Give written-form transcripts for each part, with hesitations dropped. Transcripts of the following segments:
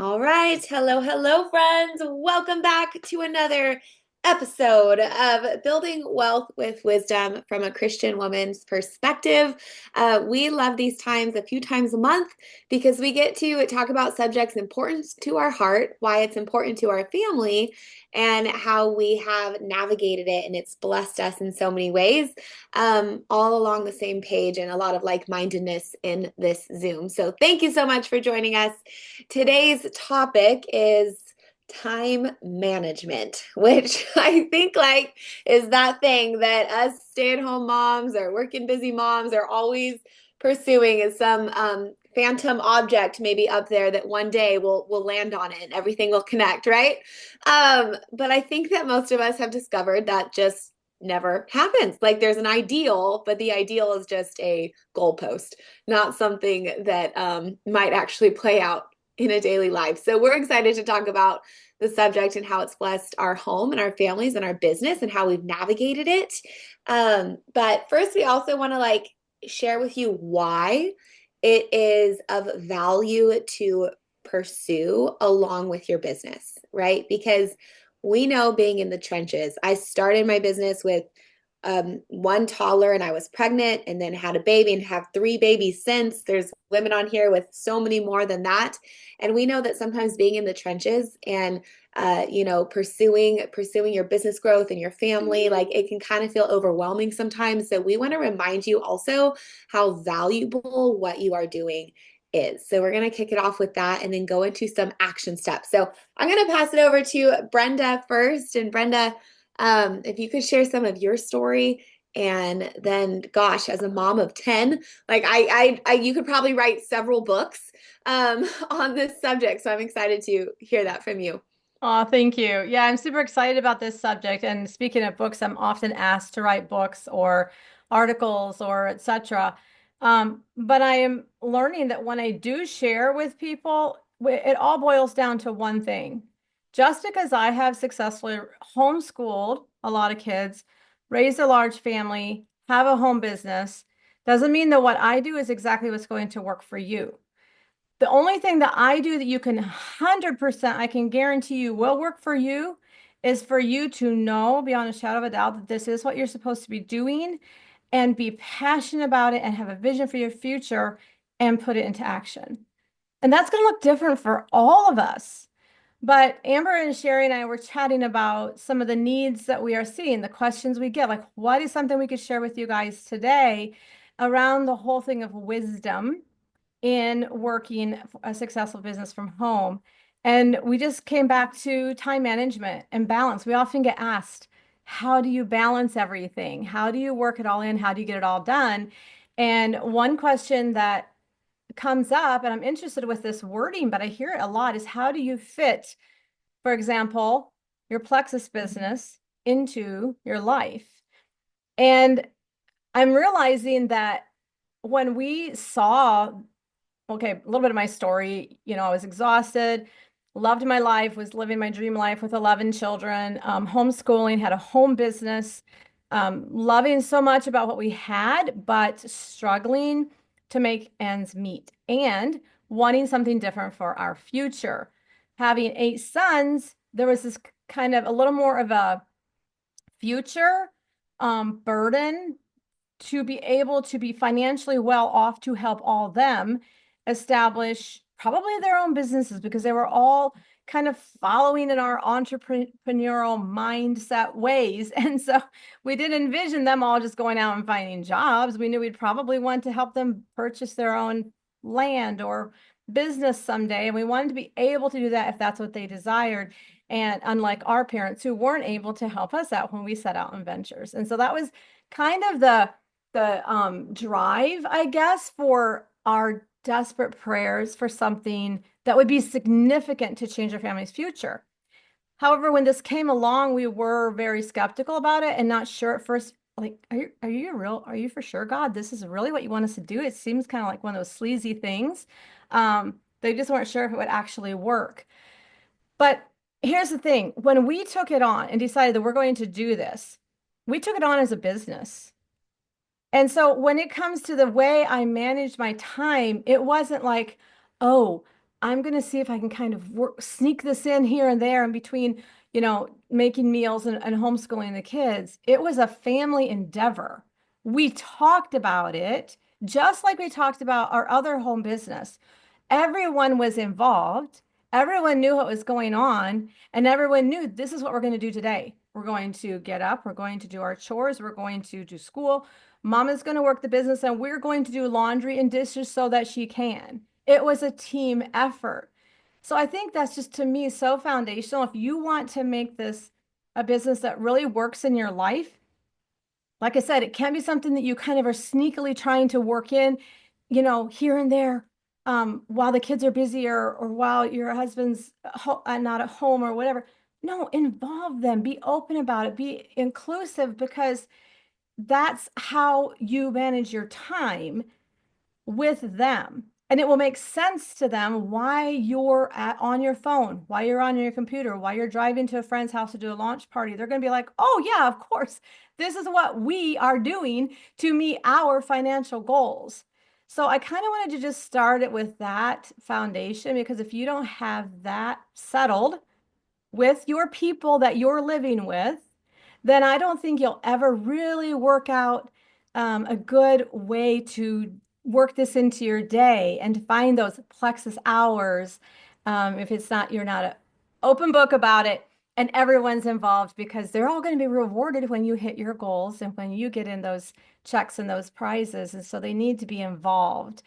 All right. Hello, hello, friends. Welcome back to another episode of Building Wealth with Wisdom from a Christian woman's perspective. We love these times a few times a month because we get to talk about subjects important to our heart, why it's important to our family, and how we have navigated it. And it's blessed us in so many ways, all along the same page and a lot of like-mindedness in this Zoom. So thank you so much for joining us. Today's topic is time management, which I think like is that thing that us stay-at-home moms or working busy moms are always pursuing is some phantom object maybe up there that one day we'll land on it and everything will connect, right? But I think that most of us have discovered that just never happens. Like there's an ideal, but the ideal is just a goalpost, not something that might actually play out in a daily life. So we're excited to talk about the subject and how it's blessed our home and our families and our business and how we've navigated it. But first, we also want to like share with you why it is of value to pursue along with your business, right? Because we know being in the trenches. I started my business with one toddler and I was pregnant and then had a baby and have three babies since. There's women on here with so many more than that. And we know that sometimes being in the trenches and pursuing your business growth and your family, like it can kind of feel overwhelming sometimes. So we want to remind you also how valuable what you are doing is. So we're going to kick it off with that and then go into some action steps. So I'm going to pass it over to Brenda first. And Brenda, if you could share some of your story, and then, gosh, as a mom of 10, like you could probably write several books on this subject. So I'm excited to hear that from you. Oh, thank you. Yeah, I'm super excited about this subject. And speaking of books, I'm often asked to write books or articles or etc. But I am learning that when I do share with people, it all boils down to one thing. Just because I have successfully homeschooled a lot of kids, raised a large family, have a home business, doesn't mean that what I do is exactly what's going to work for you. The only thing that I do that you can 100%, I can guarantee you will work for you is for you to know beyond a shadow of a doubt that this is what you're supposed to be doing and be passionate about it and have a vision for your future and put it into action. And that's going to look different for all of us. But Amber and Sherry and I were chatting about some of the needs that we are seeing, the questions we get, like what is something we could share with you guys today around the whole thing of wisdom in working a successful business from home. And we just came back to time management and balance. We often get asked, how do you balance everything? How do you work it all in? How do you get it all done? And one question that comes up, and I'm interested with this wording, but I hear it a lot, is how do you fit, for example, your Plexus business into your life? And I'm realizing that when we saw okay, a little bit of my story. I was exhausted, loved my life, was living my dream life with 11 children, homeschooling, had a home business, loving so much about what we had, but struggling to make ends meet and wanting something different for our future. Having 8 sons, there was this kind of a little more of a future burden to be able to be financially well off to help all them establish probably their own businesses because they were all kind of following in our entrepreneurial mindset ways. And so we didn't envision them all just going out and finding jobs. We knew we'd probably want to help them purchase their own land or business someday. And we wanted to be able to do that if that's what they desired. And unlike our parents who weren't able to help us out when we set out on ventures. And so that was kind of the drive, I guess, for our desperate prayers for something that would be significant to change our family's future. However, when this came along, we were very skeptical about it and not sure at first, like, are you for sure, God, this is really what you want us to do? It seems kind of like one of those sleazy things. They just weren't sure if it would actually work. But here's the thing, when we took it on and decided that we're going to do this, we took it on as a business. And so when it comes to the way I managed my time, it wasn't like, oh, I'm going to see if I can kind of sneak this in here and there in between, making meals and homeschooling the kids. It was a family endeavor. We talked about it just like we talked about our other home business. Everyone was involved. Everyone knew what was going on, and everyone knew this is what we're going to do today. We're going to get up, we're going to do our chores, we're going to do school. Mama's going to work the business, and we're going to do laundry and dishes so that she can. It was a team effort. So I think that's just to me so foundational. If you want to make this a business that really works in your life, like I said, it can be something that you kind of are sneakily trying to work in, here and there, while the kids are busy or while your husband's not at home or whatever. No, involve them, be open about it, be inclusive, because that's how you manage your time with them. And it will make sense to them why you're on your phone, why you're on your computer, why you're driving to a friend's house to do a launch party. They're going to be like, oh, yeah, of course. This is what we are doing to meet our financial goals. So I kind of wanted to just start it with that foundation, because if you don't have that settled with your people that you're living with, then I don't think you'll ever really work out a good way to work this into your day and to find those plexus hours. If it's not, you're not an open book about it and everyone's involved, because they're all going to be rewarded when you hit your goals and when you get in those checks and those prizes. And so they need to be involved.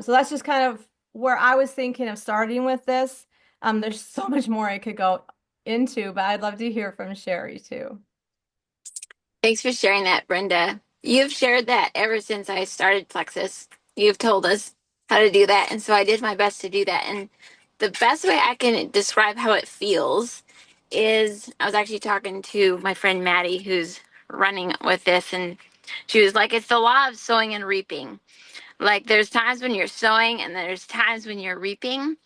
So that's just kind of where I was thinking of starting with this. There's so much more I could go into, but I'd love to hear from Sherry too. Thanks for sharing that, Brenda. You've shared that ever since I started Plexus. You've told us how to do that, and so I did my best to do that. And the best way I can describe how it feels is I was actually talking to my friend Maddie, who's running with this, and she was like, it's the law of sowing and reaping. Like, there's times when you're sowing and there's times when you're reaping.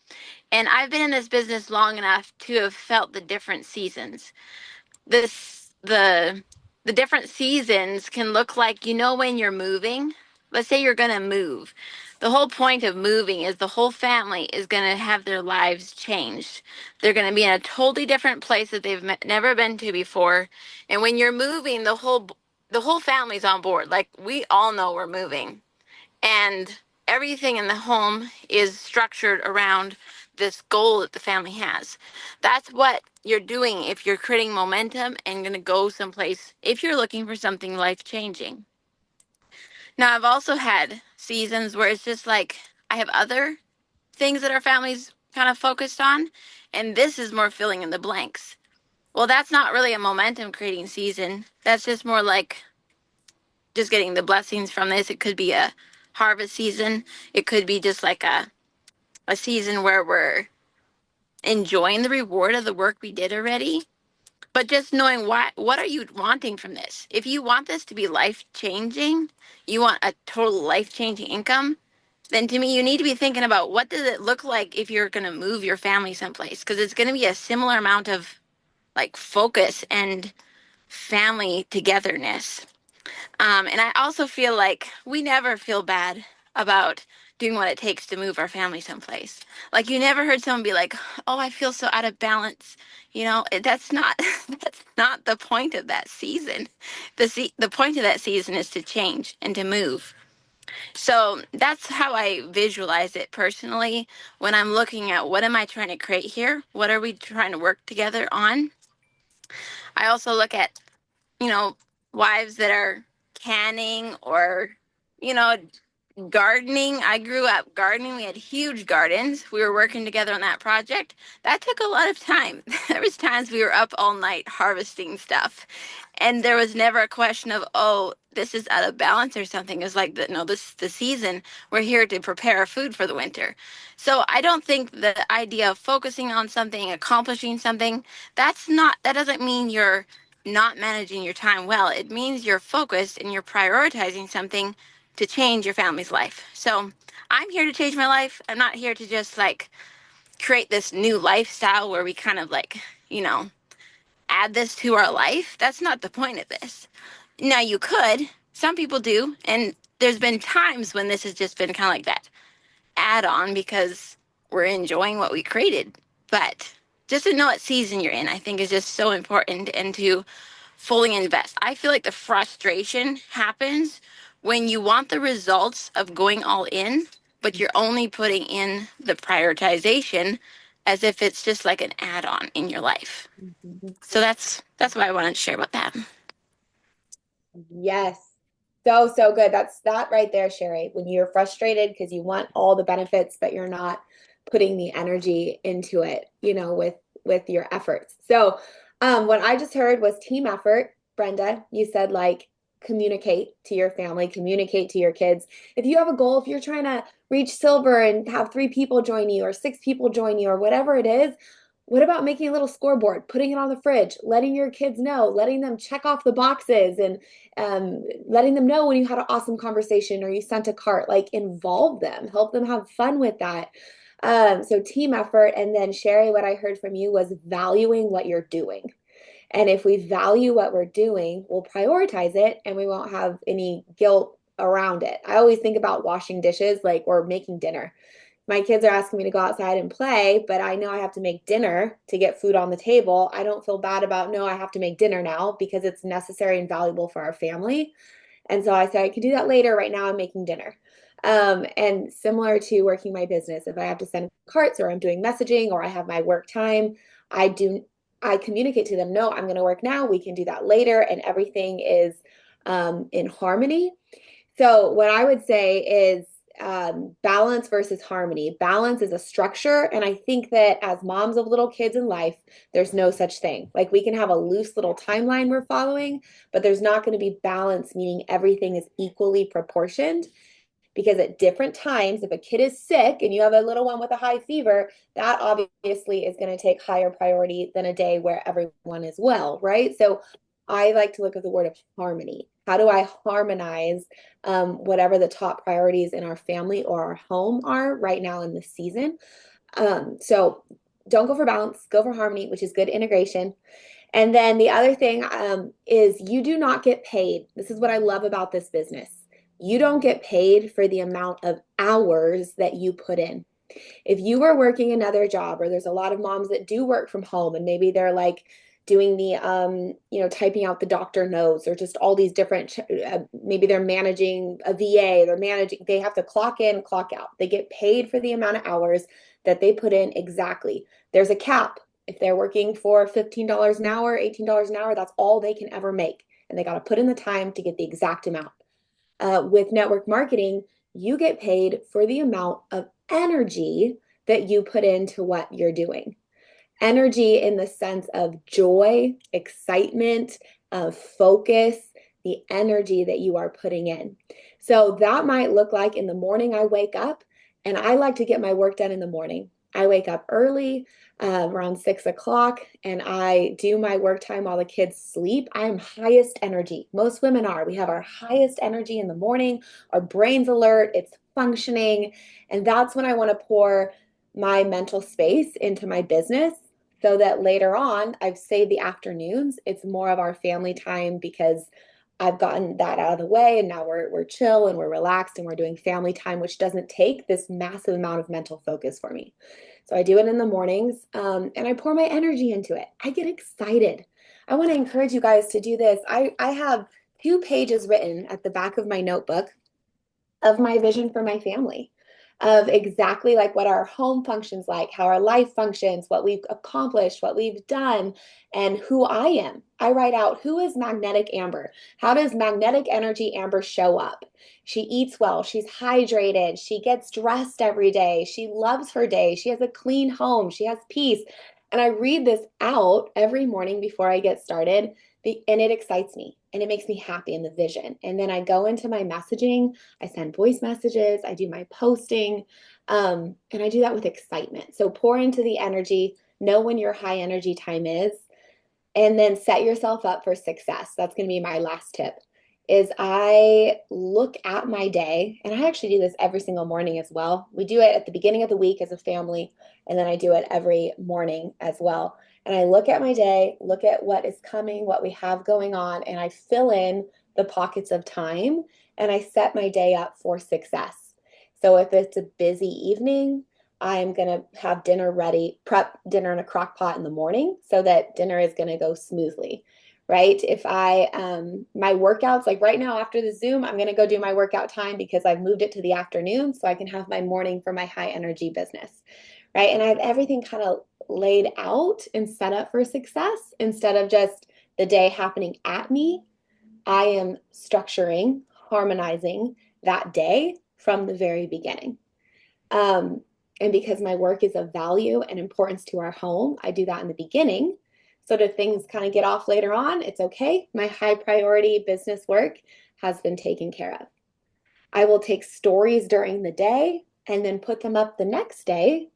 And I've been in this business long enough to have felt the different seasons. The different seasons can look like, when you're moving. Let's say you're going to move. The whole point of moving is the whole family is going to have their lives changed. They're going to be in a totally different place that they've never been to before. And when you're moving, the whole family's on board. Like, we all know we're moving, and everything in the home is structured around this goal that the family has. That's what you're doing if you're creating momentum and going to go someplace, if you're looking for something life changing. Now, I've also had seasons where it's just like I have other things that our family's kind of focused on, and this is more filling in the blanks. Well, that's not really a momentum creating season. That's just more like just getting the blessings from this. It could be a harvest season. It could be just like a season where we're enjoying the reward of the work we did already. But just knowing what are you wanting from this? If you want this to be life changing, you want a total life changing income, then to me you need to be thinking about what does it look like if you're going to move your family someplace, because it's going to be a similar amount of like focus and family togetherness. And I also feel like we never feel bad about doing what it takes to move our family someplace. Like, you never heard someone be like, "Oh, I feel so out of balance." That's not that's not the point of that season. The point of that season is to change and to move. So that's how I visualize it personally when I'm looking at what am I trying to create here? What are we trying to work together on? I also look at, you know, wives that are canning or, you know, gardening. I grew up gardening. We had huge gardens. We were working together on that project. That took a lot of time. There was times we were up all night harvesting stuff. And there was never a question of, oh, this is out of balance or something. It's like, no, this is the season. We're here to prepare our food for the winter. So I don't think the idea of focusing on something, accomplishing something, that doesn't mean you're not managing your time well. It means you're focused and you're prioritizing something to change your family's life. So I'm here to change my life. I'm not here to just like create this new lifestyle where we kind of like, add this to our life. That's not the point of this. Now, you could, some people do, and there's been times when this has just been kind of like that add on because we're enjoying what we created. But just to know what season you're in, I think is just so important, and to fully invest. I feel like the frustration happens when you want the results of going all in, but you're only putting in the prioritization as if it's just like an add-on in your life. So that's what I wanted to share about that. Yes. So, so good. That's that right there, Sherry. When you're frustrated because you want all the benefits, but you're not putting the energy into it, with your efforts. So, what I just heard was team effort. Brenda, you said like communicate to your family, communicate to your kids. If you have a goal, if you're trying to reach silver and have 3 people join you or 6 people join you or whatever it is, what about making a little scoreboard, putting it on the fridge, letting your kids know, letting them check off the boxes, and letting them know when you had an awesome conversation or you sent a cart, like involve them, help them have fun with that. So team effort. And then Sherry, what I heard from you was valuing what you're doing. And if we value what we're doing, we'll prioritize it and we won't have any guilt around it. I always think about washing dishes, like, or making dinner. My kids are asking me to go outside and play, but I know I have to make dinner to get food on the table. I don't feel bad about, no, I have to make dinner now because it's necessary and valuable for our family. And so I say, I can do that later. Right now, I'm making dinner. And similar to working my business, if I have to send carts or I'm doing messaging or I have my work time, I communicate to them, no, I'm going to work now. We can do that later. And everything is in harmony. So what I would say is balance versus harmony. Balance is a structure. And I think that as moms of little kids in life, there's no such thing. Like we can have a loose little timeline we're following, but there's not going to be balance, meaning everything is equally proportioned. Because at different times, if a kid is sick and you have a little one with a high fever, that obviously is going to take higher priority than a day where everyone is well, right? So I like to look at the word of harmony. How do I harmonize whatever the top priorities in our family or our home are right now in this season? So don't go for balance, go for harmony, which is good integration. And then the other thing is you do not get paid. This is what I love about this business. You don't get paid for the amount of hours that you put in. If you were working another job, or there's a lot of moms that do work from home and maybe they're like doing the typing out the doctor notes or just all these different maybe they're managing a VA, they have to clock in, clock out. They get paid for the amount of hours that they put in exactly. There's a cap. If they're working for $15 an hour, $18 an hour, that's all they can ever make. And they got to put in the time to get the exact amount. With network marketing, you get paid for the amount of energy that you put into what you're doing. Energy in the sense of joy, excitement, focus, the energy that you are putting in. So that might look like in the morning I wake up, and I like to get my work done in the morning. I wake up early, around 6 o'clock, and I do my work time while the kids sleep. I am highest energy. Most women are. We have our highest energy in the morning. Our brain's alert. It's functioning. And that's when I want to pour my mental space into my business so that later on I've saved the afternoons. It's more of our family time because I've gotten that out of the way, and now we're chill and we're relaxed and we're doing family time, which doesn't take this massive amount of mental focus for me. So I do it in the mornings, and I pour my energy into it. I get excited. I want to encourage you guys to do this. I have 2 pages written at the back of my notebook of my vision for my family, of exactly like what our home functions like, how our life functions, what we've accomplished, what we've done, and who I am. I write out, who is magnetic Amber? How does magnetic energy Amber show up? She eats well, she's hydrated, she gets dressed every day, she loves her day, she has a clean home, she has peace. And I read this out every morning before I get started, and it excites me and it makes me happy in the vision. And then I go into my messaging, I send voice messages, I do my posting, and I do that with excitement. So pour into the energy, know when your high energy time is, and then set yourself up for success. That's going to be my last tip. Is I look at my day, and I actually do this every single morning as well. We do it at the beginning of the week as a family, and then I do it every morning as well. And I look at my day, look at what is coming, what we have going on, and I fill in the pockets of time, and I set my day up for success. So if it's a busy evening, I'm going to have dinner ready, prep dinner in a crock pot in the morning so that dinner is going to go smoothly, right? If my workouts, like right now after the Zoom, I'm going to go do my workout time because I've moved it to the afternoon so I can have my morning for my high energy business, right? And I have everything kind of laid out and set up for success instead of just the day happening at me. I am structuring, harmonizing that day from the very beginning. Um, and because my work is of value and importance to our home, I do that in the beginning. So if things kind of get off later on, it's okay. My high priority business work has been taken care of. I will take stories during the day and then put them up the next day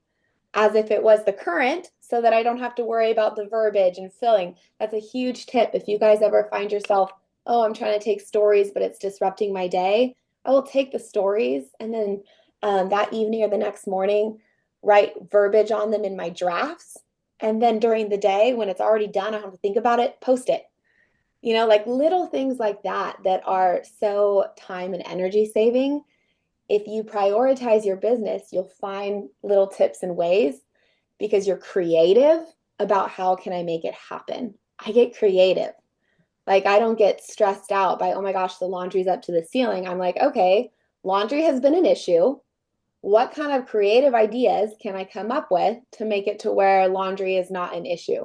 as if it was the current so that I don't have to worry about the verbiage and filling. That's a huge tip. If you guys ever find yourself, oh, I'm trying to take stories, but it's disrupting my day, I will take the stories and then that evening or the next morning, write verbiage on them in my drafts. And then during the day, when it's already done, I don't have to think about it, post it. Like little things like that that are so time and energy saving. If you prioritize your business, you'll find little tips and ways because you're creative about how can I make it happen. I get creative. Like I don't get stressed out by, oh my gosh, the laundry's up to the ceiling. I'm like, okay, laundry has been an issue. What kind of creative ideas can I come up with to make it to where laundry is not an issue?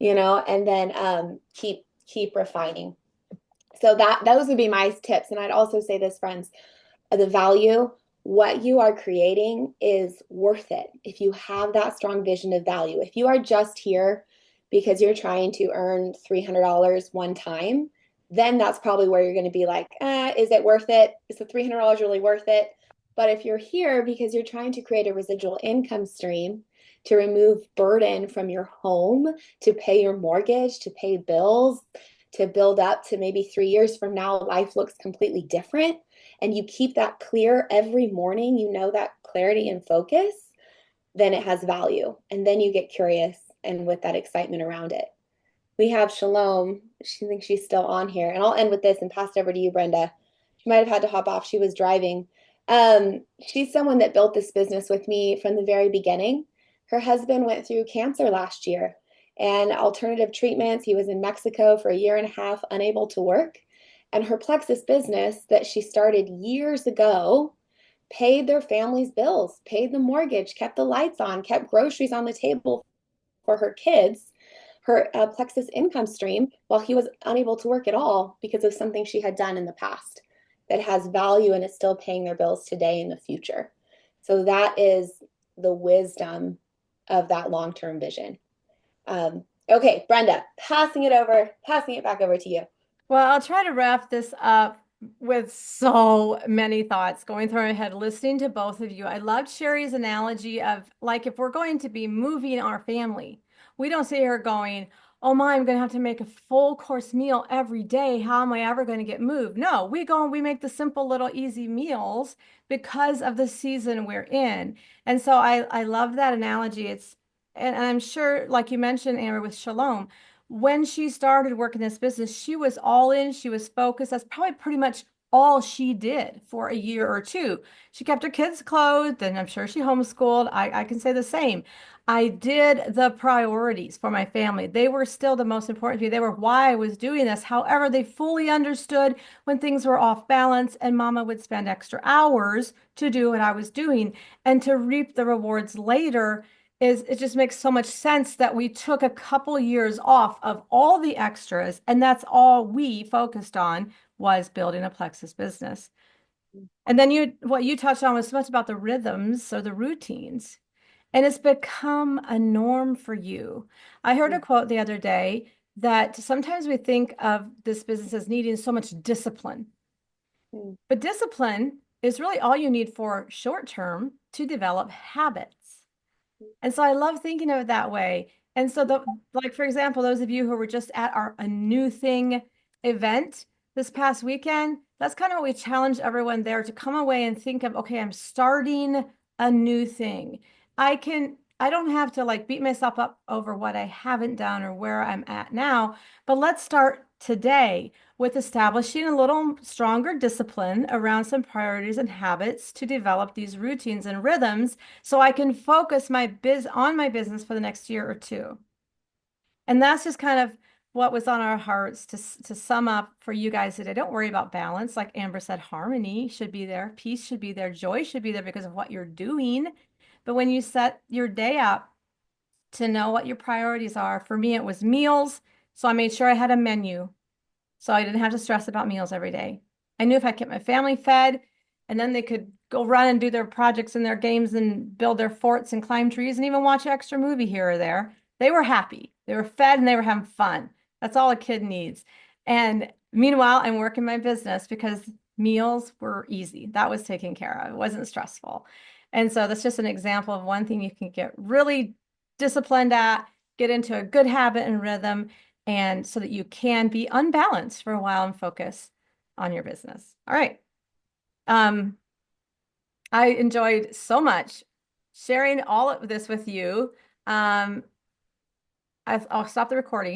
And then keep refining. So those would be my tips. And I'd also say this, friends, the value, what you are creating is worth it. If you have that strong vision of value, if you are just here because you're trying to earn $300 one time, then that's probably where you're going to be like, is it worth it? Is the $300 really worth it? But if you're here because you're trying to create a residual income stream to remove burden from your home, to pay your mortgage, to pay bills, to build up to maybe 3 years from now, life looks completely different, and you keep that clear every morning, that clarity and focus, then it has value. And then you get curious and with that excitement around it. We have Shalom. She thinks she's still on here. And I'll end with this and pass it over to you, Brenda. She might have had to hop off. She was driving. She's someone that built this business with me from the very beginning. Her husband went through cancer last year and alternative treatments. He was in Mexico for a year and a half, unable to work. And her Plexus business that she started years ago paid their family's bills, paid the mortgage, kept the lights on, kept groceries on the table for her kids, her Plexus income stream, while he was unable to work at all because of something she had done in the past that has value and is still paying their bills today and the future. So that is the wisdom of that long-term vision. Okay, Brenda, passing it back over to you. Well, I'll try to wrap this up with so many thoughts going through my head, listening to both of you. I loved Sherry's analogy of like, if we're going to be moving our family, we don't sit here going, oh my, I'm going to have to make a full course meal every day. How am I ever going to get moved? No, we go and we make the simple little easy meals because of the season we're in. And so I love that analogy. And I'm sure, like you mentioned, Amber, with Shalom, when she started working this business, she was all in, she was focused. That's probably pretty much all she did for a year or two. She kept her kids clothed, and I'm sure she homeschooled. I can say the same. I did the priorities for my family. They were still the most important to me. They were why I was doing this. However, they fully understood when things were off balance, and Mama would spend extra hours to do what I was doing and to reap the rewards later. It just makes so much sense that we took a couple years off of all the extras, and that's all we focused on was building a Plexus business. And then what you touched on was so much about the rhythms or the routines, and it's become a norm for you. I heard a quote the other day that sometimes we think of this business as needing so much discipline, but discipline is really all you need for short term to develop habits. And so I love thinking of it that way. And so like, for example, those of you who were just at a new thing event this past weekend, that's kind of what we challenge everyone there to come away and think of, okay, I'm starting a new thing. I don't have to like beat myself up over what I haven't done or where I'm at now, but let's start today with establishing a little stronger discipline around some priorities and habits to develop these routines and rhythms so I can focus on my business for the next year or two. And that's just kind of what was on our hearts to sum up for you guys today. Don't worry about balance. Like Amber said, harmony should be there, peace should be there, joy should be there because of what you're doing. But when you set your day up to know what your priorities are, for me, it was meals. So I made sure I had a menu so I didn't have to stress about meals every day. I knew if I kept my family fed and then they could go run and do their projects and their games and build their forts and climb trees and even watch an extra movie here or there, they were happy. They were fed and they were having fun. That's all a kid needs. And meanwhile, I'm working my business because meals were easy. That was taken care of. It wasn't stressful. And so that's just an example of one thing you can get really disciplined at, get into a good habit and rhythm, and so that you can be unbalanced for a while and focus on your business. All right. I enjoyed so much sharing all of this with you. I'll stop the recording.